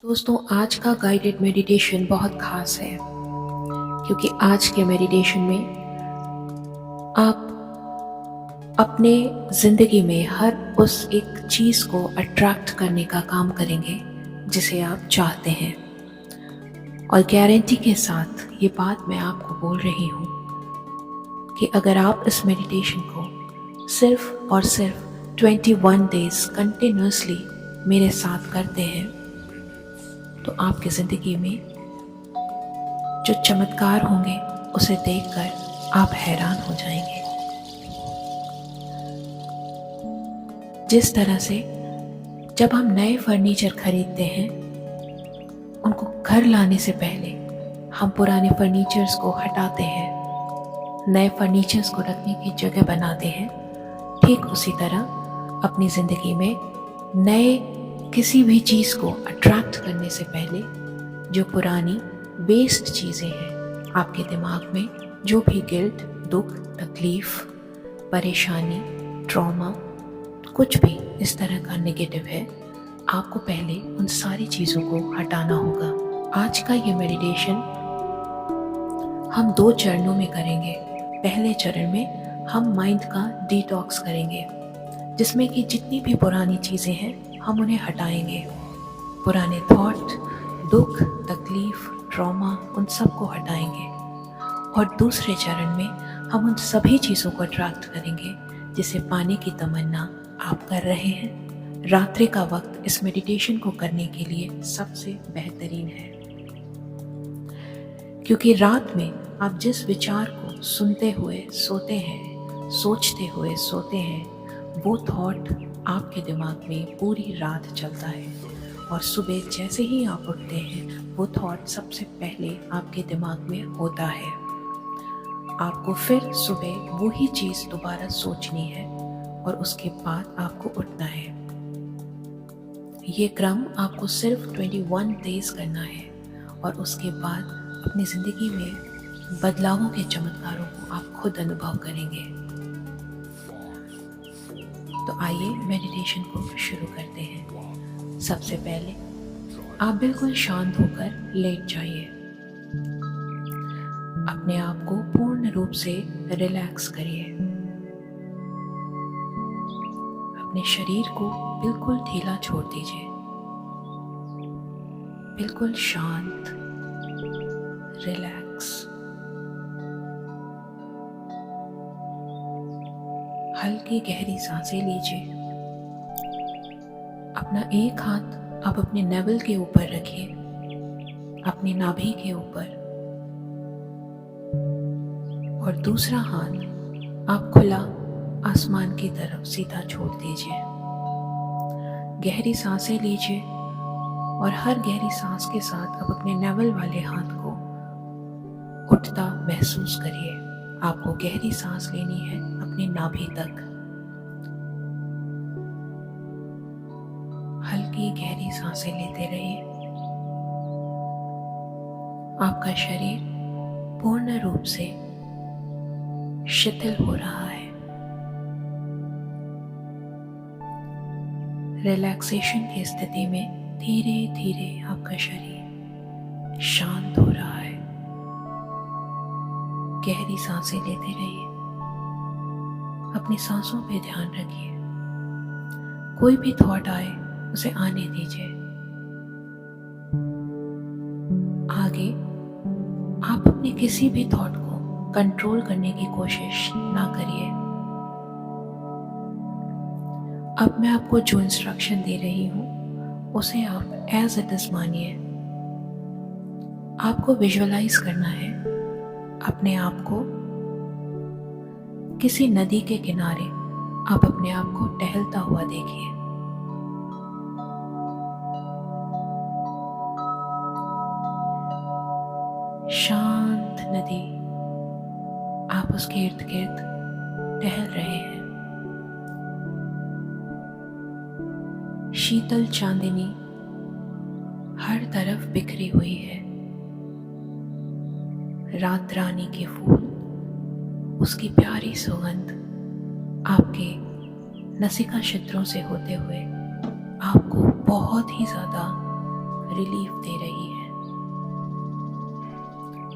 दोस्तों, आज का गाइडेड मेडिटेशन बहुत ख़ास है क्योंकि आज के मेडिटेशन में आप अपने ज़िंदगी में हर उस एक चीज़ को अट्रैक्ट करने का काम करेंगे जिसे आप चाहते हैं। और गारंटी के साथ ये बात मैं आपको बोल रही हूँ कि अगर आप इस मेडिटेशन को सिर्फ और सिर्फ 21 डेज़ कंटिन्यूसली मेरे साथ करते हैं तो आपकी ज़िंदगी में जो चमत्कार होंगे उसे देखकर आप हैरान हो जाएंगे। जिस तरह से जब हम नए फर्नीचर खरीदते हैं, उनको घर लाने से पहले हम पुराने फर्नीचर्स को हटाते हैं, नए फर्नीचर्स को रखने की जगह बनाते हैं, ठीक उसी तरह अपनी ज़िंदगी में नए किसी भी चीज़ को अट्रैक्ट करने से पहले जो पुरानी वेस्ट चीज़ें हैं आपके दिमाग में, जो भी गिल्ट, दुख, तकलीफ़, परेशानी, ट्रॉमा, कुछ भी इस तरह का नेगेटिव है, आपको पहले उन सारी चीज़ों को हटाना होगा। आज का ये मेडिटेशन हम 2 चरणों में करेंगे। पहले चरण में हम माइंड का डिटॉक्स करेंगे, जिसमें कि जितनी भी पुरानी चीज़ें हैं हम उन्हें हटाएंगे। पुराने थॉट, दुख, तकलीफ़, ट्रॉमा, उन सब को हटाएंगे। और दूसरे चरण में हम उन सभी चीज़ों को अट्रैक्ट करेंगे जिसे पाने की तमन्ना आप कर रहे हैं। रात्रि का वक्त इस मेडिटेशन को करने के लिए सबसे बेहतरीन है, क्योंकि रात में आप जिस विचार को सुनते हुए सोते हैं, सोचते हुए सोते हैं, वो थॉट आपके दिमाग में पूरी रात चलता है और सुबह जैसे ही आप उठते हैं वो थॉट सबसे पहले आपके दिमाग में होता है। आपको फिर सुबह वही चीज़ दोबारा सोचनी है और उसके बाद आपको उठना है। ये क्रम आपको सिर्फ 21 डेज़ करना है और उसके बाद अपनी ज़िंदगी में बदलावों के चमत्कारों को आप खुद अनुभव करेंगे। तो आइए मेडिटेशन को शुरू करते हैं। सबसे पहले आप बिल्कुल शांत होकर लेट जाइए। अपने आप को पूर्ण रूप से रिलैक्स करिए। अपने शरीर को बिल्कुल ढीला छोड़ दीजिए। बिल्कुल शांत, रिलैक्स। हल्की गहरी सांसें लीजिए। अपना एक हाथ आप अपने नेवल के ऊपर रखिए, अपनी नाभि के ऊपर, और दूसरा हाथ आप खुला आसमान की तरफ सीधा छोड़ दीजिए। गहरी सांसें लीजिए और हर गहरी सांस के साथ आप अपने नेवल वाले हाथ को उठता महसूस करिए। आपको गहरी सांस लेनी है अपनी नाभि तक। हल्की गहरी सांसें लेते रहिए। आपका शरीर पूर्ण रूप से शिथिल हो रहा है। रिलैक्सेशन की स्थिति में धीरे धीरे आपका शरीर शांत हो रहा है। गहरी सांसें लेते रहिए। अपनी सांसों पे ध्यान रखिए। कोई भी थॉट आए उसे आने दीजिए। आगे आप अपने किसी भी थॉट को कंट्रोल करने की कोशिश ना करिए। अब मैं आपको जो इंस्ट्रक्शन दे रही हूँ उसे आप एज इट इज मानिए। आपको विजुअलाइज करना है अपने आप को किसी नदी के किनारे। आप अपने आप को टहलता हुआ देखिए। शांत नदी, आप उसके इर्द गिर्द टहल रहे हैं। शीतल चांदनी हर तरफ बिखरी हुई है। रात रानी के फूल, उसकी प्यारी सुगंध आपके नासिका छिद्रों से होते हुए आपको बहुत ही ज़्यादा रिलीफ दे रही है।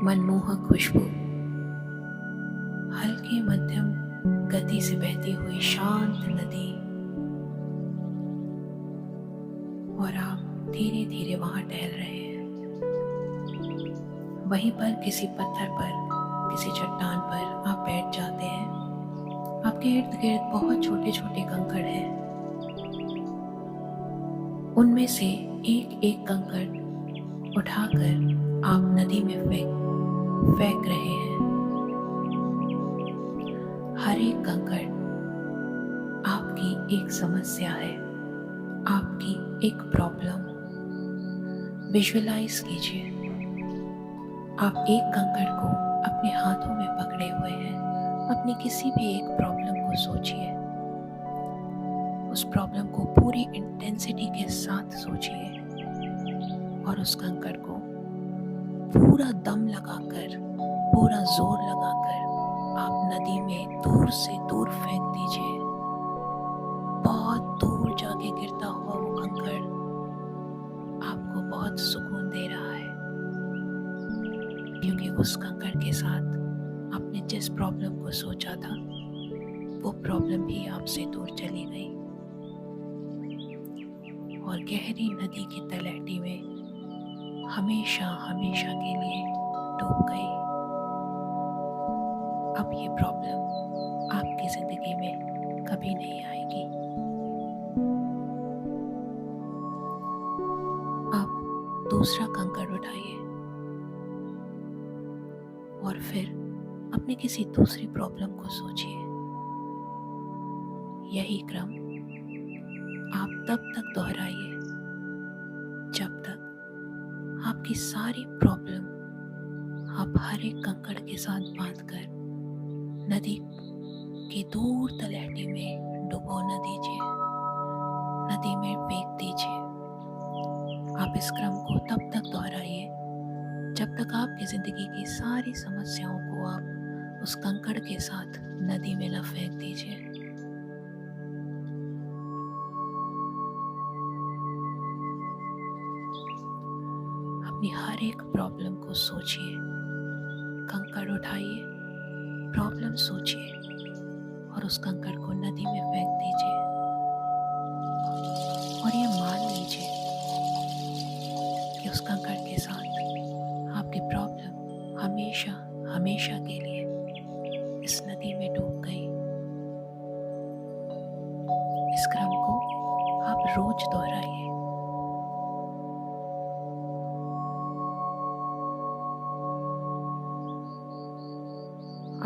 मनमोहक खुशबू हल्की मध्यम गति से बहती हुई शांत नदी, और आप धीरे धीरे वहां टहल रहे हैं। वहीं पर किसी पत्थर पर, किसी चट्टान पर आप बैठ जाते हैं। आपके इर्द गिर्द बहुत छोटे छोटे कंकड़ हैं। उनमें से एक एक कंकड़ उठाकर आप नदी में फेंक रहे हैं। हर एक कंकड़ आपकी एक समस्या है, आपकी एक प्रॉब्लम। विजुअलाइज कीजिए, आप एक कंकड़ को अपने हाथों में पकड़े हुए हैं। अपनी किसी भी एक प्रॉब्लम को सोचिए, उस प्रॉब्लम को पूरी इंटेंसिटी के साथ सोचिए, और उस कंकड़ को पूरा दम लगाकर, पूरा जोर लगाकर आप नदी में दूर से दूर फेंक दीजिए। बहुत दूर जाके गिरता हुआ वो कंकड़ आपको बहुत सुकून दे रहा है, क्योंकि उस कंकड़ के साथ आपने जिस प्रॉब्लम को सोचा था, वो प्रॉब्लम भी आपसे दूर चली गई और गहरी नदी की तलहटी में हमेशा हमेशा के लिए डूब गई। अब ये प्रॉब्लम आपकी जिंदगी में कभी नहीं आएगी। अब दूसरा कंकड़ उठाइए और फिर अपने किसी दूसरी प्रॉब्लम को सोचिए। यही क्रम आप तब तक दोहराइए जब तक आपकी सारी प्रॉब्लम आप हर एक कंकड़ के साथ बांधकर नदी की दूर तलहटी में डुबो न दीजिए, नदी में फेंक दीजिए। आप इस क्रम को तब तक दोहराइए जब तक आपकी जिंदगी की सारी समस्याओं को आप उस कंकड़ के साथ नदी में न फेंक दीजिए। अपनी हर एक प्रॉब्लम को सोचिए, कंकड़ उठाइए, प्रॉब्लम सोचिए और उस कंकड़ को नदी में फेंक दीजिए। और ये मान लीजिए कि उस कंकड़ के साथ आपकी प्रॉब्लम हमेशा हमेशा के लिए इस नदी में डूब गई। इस क्रम को आप रोज दोहराइए।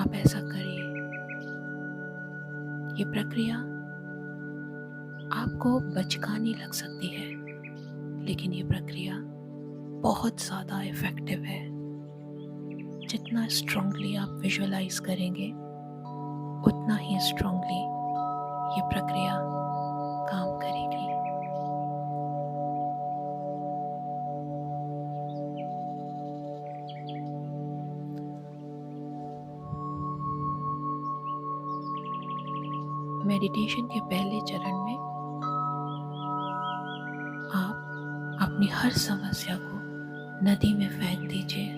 आप ऐसा करिए। ये प्रक्रिया आपको बचकानी लग सकती है, लेकिन ये प्रक्रिया बहुत ज़्यादा इफेक्टिव है। जितना स्ट्रांगली आप विजुअलाइज करेंगे, उतना ही स्ट्रांगली ये प्रक्रिया काम करेगी। मेडिटेशन के पहले चरण में आप अपनी हर समस्या को नदी में फेंक दीजिए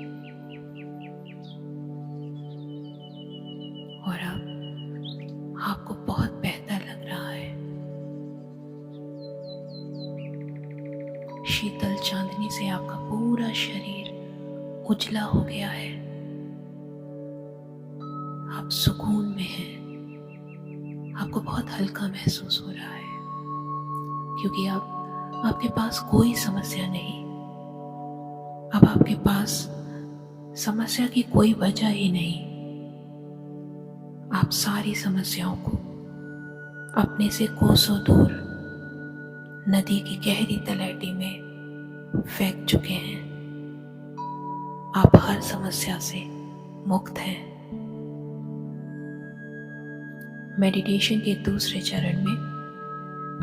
और अब आपको बहुत बेहतर लग रहा है। शीतल चांदनी से आपका पूरा शरीर उजला हो गया है। आप सुकून में हैं। आपको बहुत हल्का महसूस हो रहा है, क्योंकि अब आपके पास कोई समस्या नहीं। अब आपके पास समस्या की कोई वजह ही नहीं। आप सारी समस्याओं को अपने से कोसों दूर नदी की गहरी तलहटी में फेंक चुके हैं। आप हर समस्या से मुक्त हैं। मेडिटेशन के दूसरे चरण में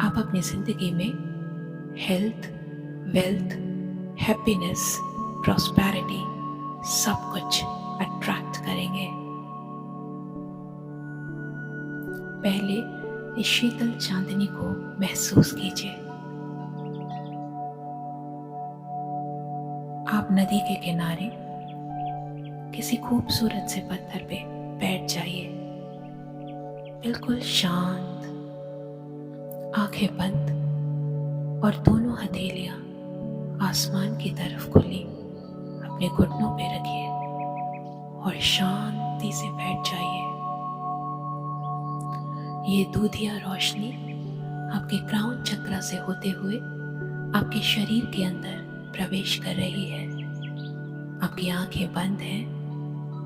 आप अपनी जिंदगी में हेल्थ, वेल्थ, हैप्पीनेस, प्रॉस्पेरिटी सब कुछ अट्रैक्ट करेंगे। पहले इस शीतल चांदनी को महसूस कीजिए। आप नदी के किनारे किसी खूबसूरत से पत्थर पे बैठ जाइए, बिल्कुल शांत, आंखें बंद और दोनों हथेलियां आसमान की तरफ खुली अपने घुटनों पे रखिए और शांति से बैठ जाइए। ये दूधिया रोशनी आपके क्राउन चक्र से होते हुए आपके शरीर के अंदर प्रवेश कर रही है। आपकी आंखें बंद हैं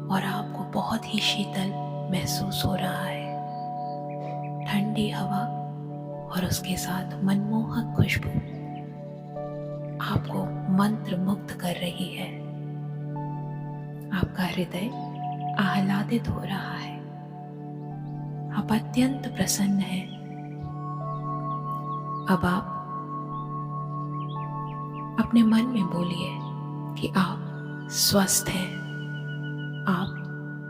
और आपको बहुत ही शीतल महसूस हो रहा है। ठंडी हवा और उसके साथ मनमोहक खुशबू आपको मंत्र मुग्ध कर रही है। आपका हृदय आह्लादित हो रहा है। आप अत्यंत प्रसन्न हैं। अब आप अपने मन में बोलिए कि आप स्वस्थ हैं। आप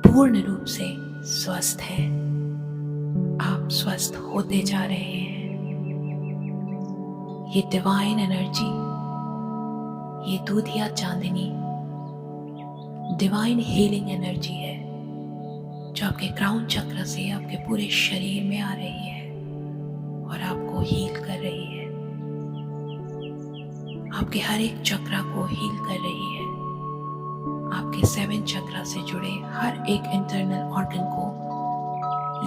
पूर्ण रूप से स्वस्थ हैं। आप स्वस्थ होते जा रहे हैं। ये डिवाइन एनर्जी, ये दूधिया चांदनी डिवाइन हीलिंग एनर्जी है जो आपके क्राउन चक्र से आपके पूरे शरीर में आ रही है और आपको हील कर रही है। आपके हर एक चक्र को हील कर रही है। आपके 7 चक्र से जुड़े हर एक इंटरनल ऑर्गन को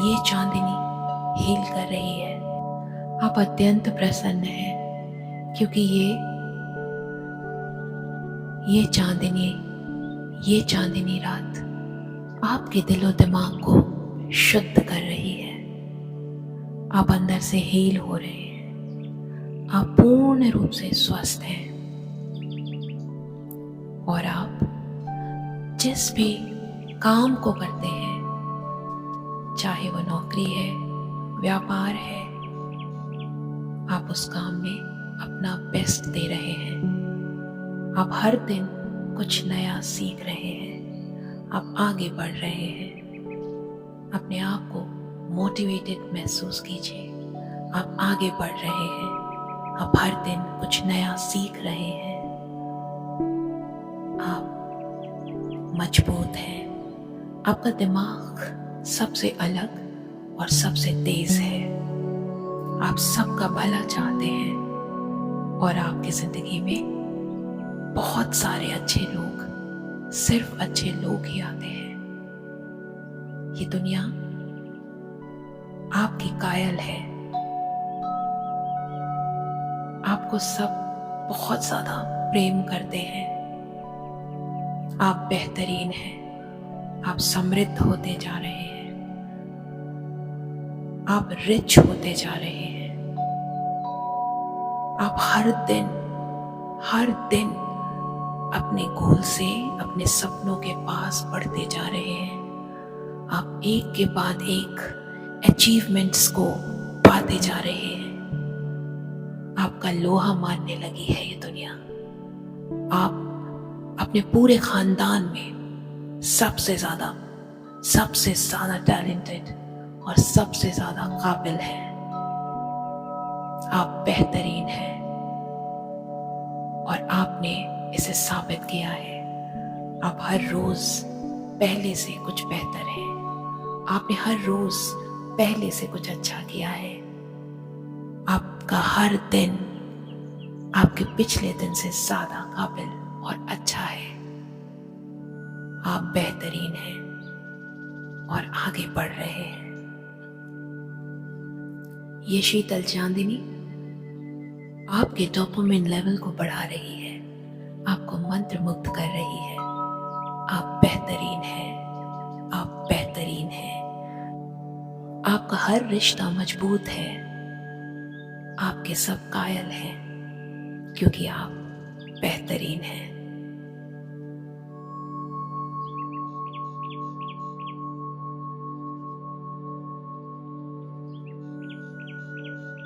ये चांदनी हील कर रही है। आप अत्यंत प्रसन्न हैं क्योंकि ये चांदनी रात आपके दिलो दिमाग को शुद्ध कर रही है। आप अंदर से हील हो रहे हैं। आप पूर्ण रूप से स्वस्थ हैं और आप जिस भी काम को करते हैं, चाहे वो नौकरी है, व्यापार है, आप उस काम में अपना बेस्ट दे रहे हैं। आप हर दिन कुछ नया सीख रहे हैं। आप आगे बढ़ रहे हैं। अपने आप को मोटिवेटेड महसूस कीजिए। आप आगे बढ़ रहे हैं। आप हर दिन कुछ नया सीख रहे हैं। आप मजबूत हैं। आपका दिमाग सबसे अलग और सबसे तेज है। आप सबका भला चाहते हैं और आपकी जिंदगी में बहुत सारे अच्छे लोग, सिर्फ अच्छे लोग ही आते हैं। ये दुनिया आपकी कायल है। आपको सब बहुत ज्यादा प्रेम करते हैं। आप बेहतरीन हैं। आप समृद्ध होते जा रहे हैं। आप रिच होते जा रहे हैं। आप हर दिन अपने गोल से, अपने सपनों के पास बढ़ते जा रहे हैं। आप एक के बाद एक अचीवमेंट्स को पाते जा रहे हैं। आपका लोहा मानने लगी है ये दुनिया। आप अपने पूरे खानदान में सबसे ज्यादा टैलेंटेड और सबसे ज्यादा काबिल हैं। आप बेहतरीन हैं और आपने इसे साबित किया है। आप हर रोज पहले से कुछ बेहतर हैं। आपने हर रोज पहले से कुछ अच्छा किया है। आपका हर दिन आपके पिछले दिन से ज्यादा काबिल और अच्छा है। आप बेहतरीन हैं और आगे बढ़ रहे हैं। ये शीतल चांदनी आपके डोपामिन लेवल को बढ़ा रही है। आपको मंत्र मुक्त कर रही है। आप बेहतरीन हैं। आप बेहतरीन हैं। आपका हर रिश्ता मजबूत है। आपके सब कायल हैं क्योंकि आप बेहतरीन हैं।